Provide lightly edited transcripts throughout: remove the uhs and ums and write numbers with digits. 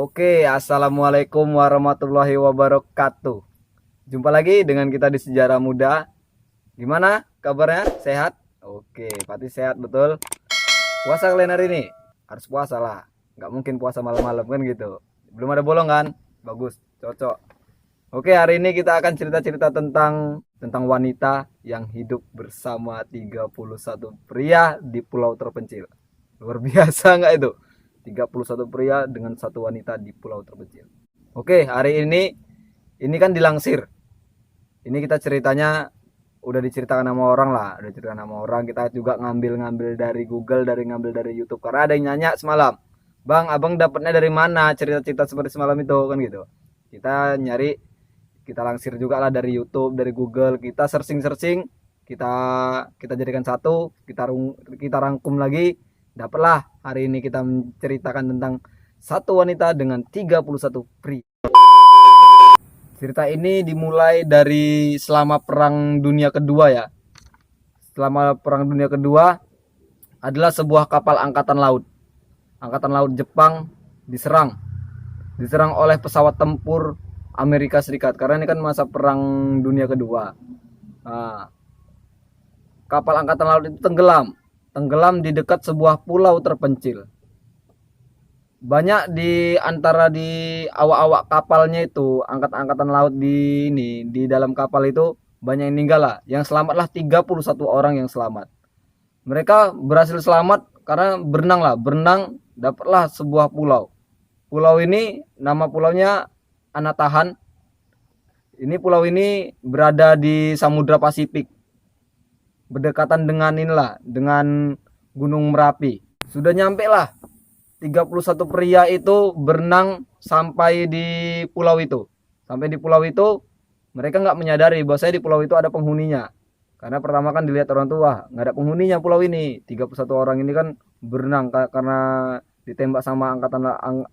Oke, assalamualaikum warahmatullahi wabarakatuh. Jumpa lagi dengan kita di Sejarah Muda. Gimana kabarnya? Sehat? Oke, pasti sehat betul. Puasa kalian hari ini? Harus puasa lah. Nggak mungkin puasa malam-malam kan gitu. Belum ada bolong kan? Bagus, cocok. Oke, hari ini kita akan cerita-cerita tentang wanita yang hidup bersama 31 pria di pulau terpencil. Luar biasa nggak itu? 31 pria dengan satu wanita di pulau terpencil. Oke, hari ini kan dilansir. Ini kita ceritanya udah diceritakan sama orang lah, udah diceritakan sama orang. Kita juga ngambil dari Google, ngambil dari YouTube karena ada yang nanya semalam. Bang, abang dapatnya dari mana cerita-cerita seperti semalam itu kan gitu. Kita nyari, kita lansir juga lah dari YouTube, dari Google. Kita searching, kita kita jadikan satu, kita rangkum lagi. Dapatlah hari ini kita menceritakan tentang satu wanita dengan 31 pria. Cerita ini dimulai dari selama Perang Dunia Kedua ya. Selama Perang Dunia Kedua adalah sebuah kapal angkatan laut. Angkatan laut Jepang diserang oleh pesawat tempur Amerika Serikat karena ini kan masa Perang Dunia Kedua. Nah, kapal angkatan laut itu tenggelam di dekat sebuah pulau terpencil. Banyak di antara di awak-awak kapalnya itu, angkatan laut di dalam kapal itu banyak yang meninggal lah. Yang selamatlah 31 orang yang selamat. Mereka berhasil selamat karena berenang dapatlah sebuah pulau. Pulau ini nama pulaunya Anatahan. Ini pulau ini berada di Samudra Pasifik. Berdekatan dengan Gunung Merapi. Sudah nyampe lah 31 pria itu berenang sampai di pulau itu. Sampai di pulau itu mereka nggak menyadari bahwa di pulau itu ada penghuninya. Karena pertama kan dilihat orang tua, nggak ada penghuninya pulau ini. 31 orang ini kan berenang karena ditembak sama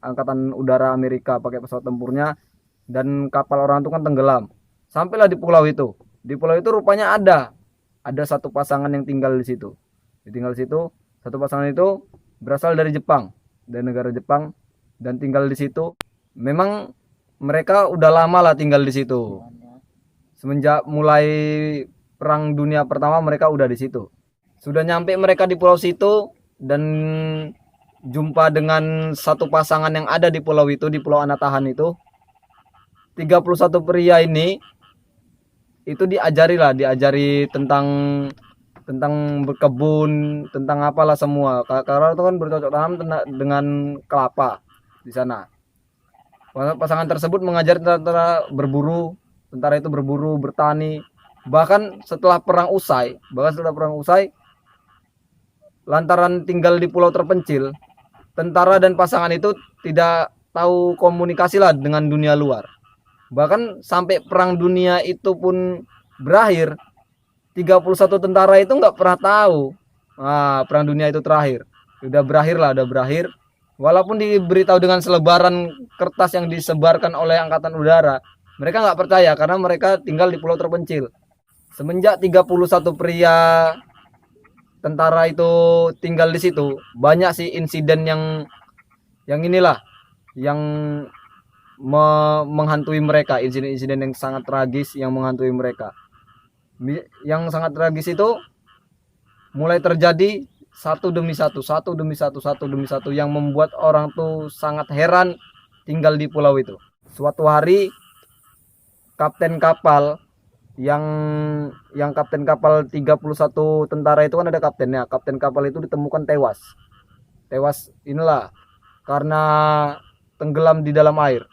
angkatan udara Amerika pakai pesawat tempurnya dan kapal orang itu kan tenggelam. Sampailah di pulau itu. Di pulau itu rupanya ada satu pasangan yang tinggal di situ. Satu pasangan itu berasal dari Jepang, dari negara Jepang dan tinggal di situ. Memang mereka udah lama lah tinggal di situ. Semenjak mulai Perang Dunia Pertama mereka udah di situ. Sudah nyampe mereka di pulau situ dan jumpa dengan satu pasangan yang ada di pulau itu, di Pulau Anatahan itu. 31 pria ini itu diajari tentang berkebun, tentang apalah semua. Karena itu kan bercocok tanam dengan kelapa di sana. Pasangan tersebut mengajar tentara itu berburu, bertani. Bahkan setelah perang usai, lantaran tinggal di pulau terpencil, tentara dan pasangan itu tidak tahu komunikasi lah dengan dunia luar. Bahkan sampai perang dunia itu pun berakhir, 31 tentara itu nggak pernah tahu perang dunia itu terakhir. Udah berakhir. Walaupun diberitahu dengan selebaran kertas yang disebarkan oleh angkatan udara, mereka nggak percaya karena mereka tinggal di pulau terpencil. Semenjak 31 pria tentara itu tinggal di situ, banyak sih insiden yang menghantui mereka, insiden-insiden yang sangat tragis yang menghantui mereka. Yang sangat tragis itu mulai terjadi satu demi satu yang membuat orang tuh sangat heran tinggal di pulau itu. Suatu hari kapten kapal yang kapten kapal 31 tentara itu kan ada kaptennya. Kapten kapal itu ditemukan tewas karena tenggelam di dalam air.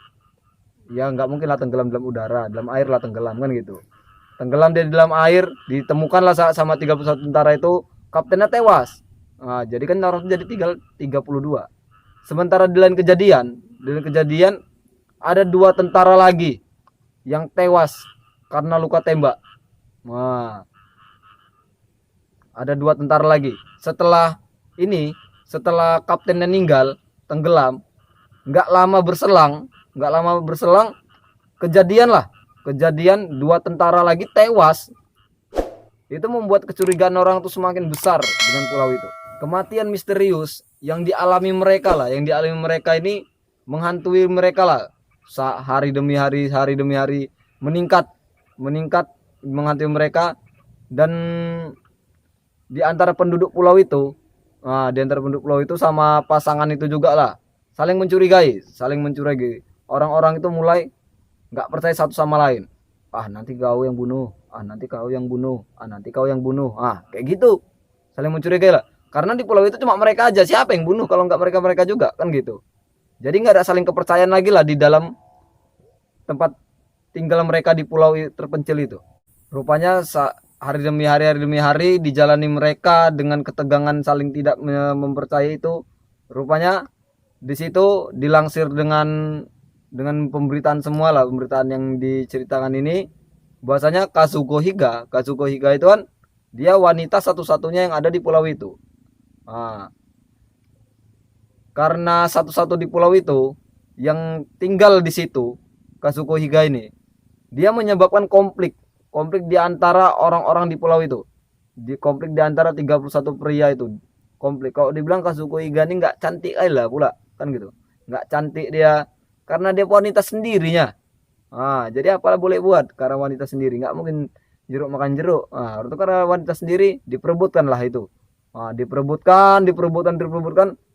Ya nggak mungkin lah tenggelam dalam udara, dalam air lah tenggelam kan gitu. Tenggelam dia di dalam air, ditemukanlah sama 31 tentara itu, kaptennya tewas. Nah, jadi kan orang itu jadi tinggal 32. Sementara di lain kejadian ada 2 tentara lagi yang tewas karena luka tembak. Nah, ada 2 tentara lagi. Setelah kaptennya meninggal, tenggelam, nggak lama berselang kejadian 2 tentara lagi tewas. Itu membuat kecurigaan orang itu semakin besar dengan pulau itu. Kematian misterius yang dialami mereka ini menghantui mereka lah. Hari demi hari meningkat meningkat menghantui mereka. Dan di antara penduduk pulau itu, di antara penduduk pulau itu sama pasangan itu juga lah saling mencurigai. Orang-orang itu mulai nggak percaya satu sama lain. Ah, nanti kau yang bunuh, nanti kau yang bunuh, nanti kau yang bunuh, kayak gitu, saling mencurigai lah. Karena di pulau itu cuma mereka aja, siapa yang bunuh kalau nggak mereka juga, kan gitu. Jadi nggak ada saling kepercayaan lagi lah di dalam tempat tinggal mereka di pulau terpencil itu. Rupanya hari demi hari dijalani mereka dengan ketegangan saling tidak mempercayai itu. Rupanya di situ dilansir dengan pemberitaan semua lah, pemberitaan yang diceritakan ini, bahwasanya Kazuko Higa itu kan dia wanita satu-satunya yang ada di pulau itu. Karena satu-satu di pulau itu yang tinggal di situ, Kazuko Higa ini, dia menyebabkan konflik di antara orang-orang di pulau itu. Konflik di antara 31 pria itu. Konflik. Kalau dibilang Kazuko Higa ini nggak cantik aja lah pula, kan gitu. Nggak cantik dia karena dia wanita sendirinya. Jadi apa boleh buat karena wanita sendiri, nggak mungkin jeruk makan jeruk. Itu karena wanita sendiri diperebutkan lah itu. Diperebutkan,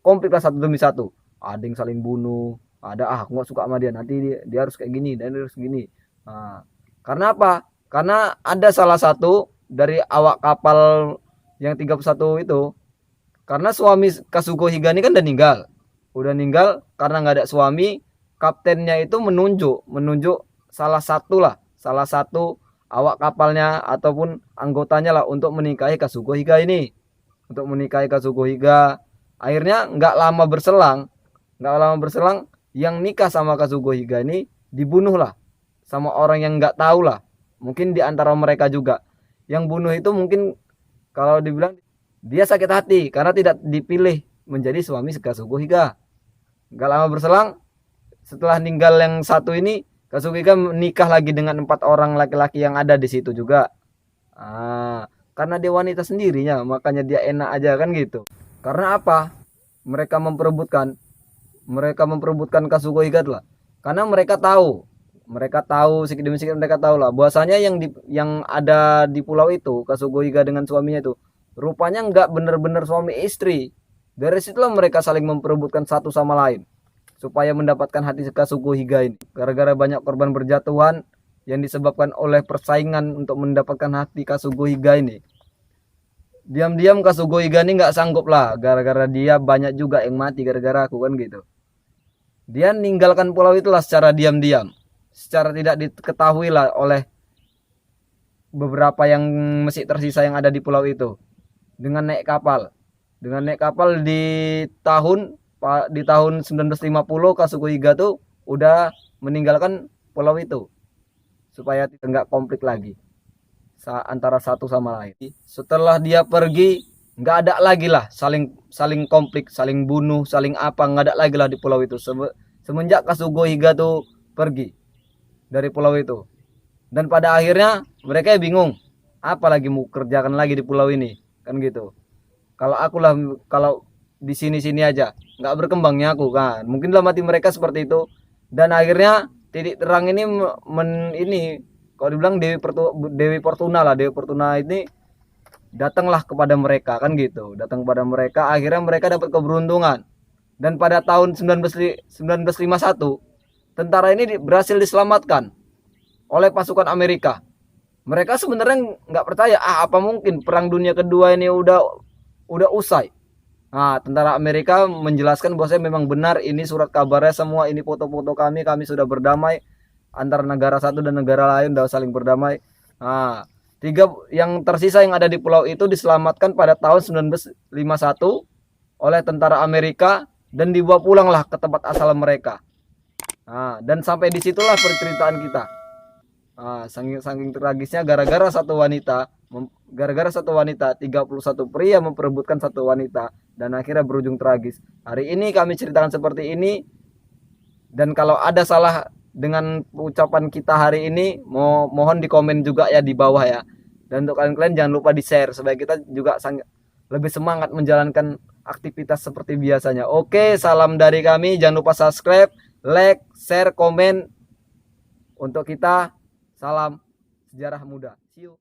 konflik lah satu demi satu. Ada yang saling bunuh, ada aku nggak suka sama dia, nanti dia harus kayak gini dan harus gini. Karena apa? Karena ada salah satu dari awak kapal yang 31 itu, karena suami Kazuko Higa ini kan udah ninggal karena nggak ada suami. Kaptennya itu menunjuk salah satu awak kapalnya ataupun anggotanya lah untuk menikahi Kazuko Higa ini, Akhirnya nggak lama berselang yang nikah sama Kazuko Higa ini dibunuh lah sama orang yang nggak tahu lah, mungkin di antara mereka juga. Yang bunuh itu mungkin kalau dibilang dia sakit hati karena tidak dipilih menjadi suami Kazuko Higa. Nggak lama berselang setelah ninggal yang satu ini, Kazuko Higa menikah lagi dengan 4 orang laki-laki yang ada di situ juga. Karena dia wanita sendirinya, makanya dia enak aja kan gitu. Karena apa? Mereka memperebutkan Kazuko Higa lah. Karena mereka tahu sedikit demi sedikit mereka tahu lah bahwasanya yang ada di pulau itu, Kazuko Higa dengan suaminya itu rupanya nggak benar-benar suami istri. Dari situlah mereka saling memperebutkan satu sama lain supaya mendapatkan hati Kazuko Higa ini. Gara-gara banyak korban berjatuhan yang disebabkan oleh persaingan untuk mendapatkan hati Kazuko Higa ini. Diam-diam Kazuko Higa ini nggak sanggup lah, gara-gara dia banyak juga yang mati gara-gara aku kan gitu. Dia meninggalkan pulau itulah secara diam-diam, secara tidak diketahui lah oleh beberapa yang masih tersisa yang ada di pulau itu. Dengan naik kapal di tahun 1950 Kazuko Higa tuh udah meninggalkan pulau itu supaya tidak konflik lagi antara satu sama lain. Setelah dia pergi, nggak ada lagi lah saling konflik, saling bunuh, saling apa, nggak ada lagi lah di pulau itu semenjak Kazuko Higa tuh pergi dari pulau itu. Dan pada akhirnya mereka bingung apa lagi mau kerjakan lagi di pulau ini, kan gitu. Kalau di sini aja nggak berkembangnya aku kan, mungkin dalam hati mereka seperti itu. Dan akhirnya titik terang ini kalau dibilang Dewi Fortuna ini datanglah kepada mereka kan gitu, akhirnya mereka dapat keberuntungan. Dan pada tahun 1951 tentara ini berhasil diselamatkan oleh pasukan Amerika. Mereka sebenarnya nggak percaya, apa mungkin perang dunia kedua ini udah usai. Tentara Amerika menjelaskan bahwasanya memang benar, ini surat kabarnya semua, ini foto-foto kami sudah berdamai antara negara satu dan negara lain, sudah saling berdamai. 3 yang tersisa yang ada di pulau itu diselamatkan pada tahun 1951 oleh tentara Amerika dan dibawa pulanglah ke tempat asal mereka. Dan sampai disitulah perceritaan kita. Saking tragisnya gara-gara satu wanita 31 pria memperebutkan satu wanita dan akhirnya berujung tragis. Hari ini kami ceritakan seperti ini, dan kalau ada salah dengan ucapan kita hari ini, mohon di komen juga ya di bawah ya. Dan untuk kalian jangan lupa di share supaya kita juga lebih semangat menjalankan aktivitas seperti biasanya. Oke, salam dari kami. Jangan lupa subscribe, like, share, komen untuk kita. Salam sejarah muda. See you.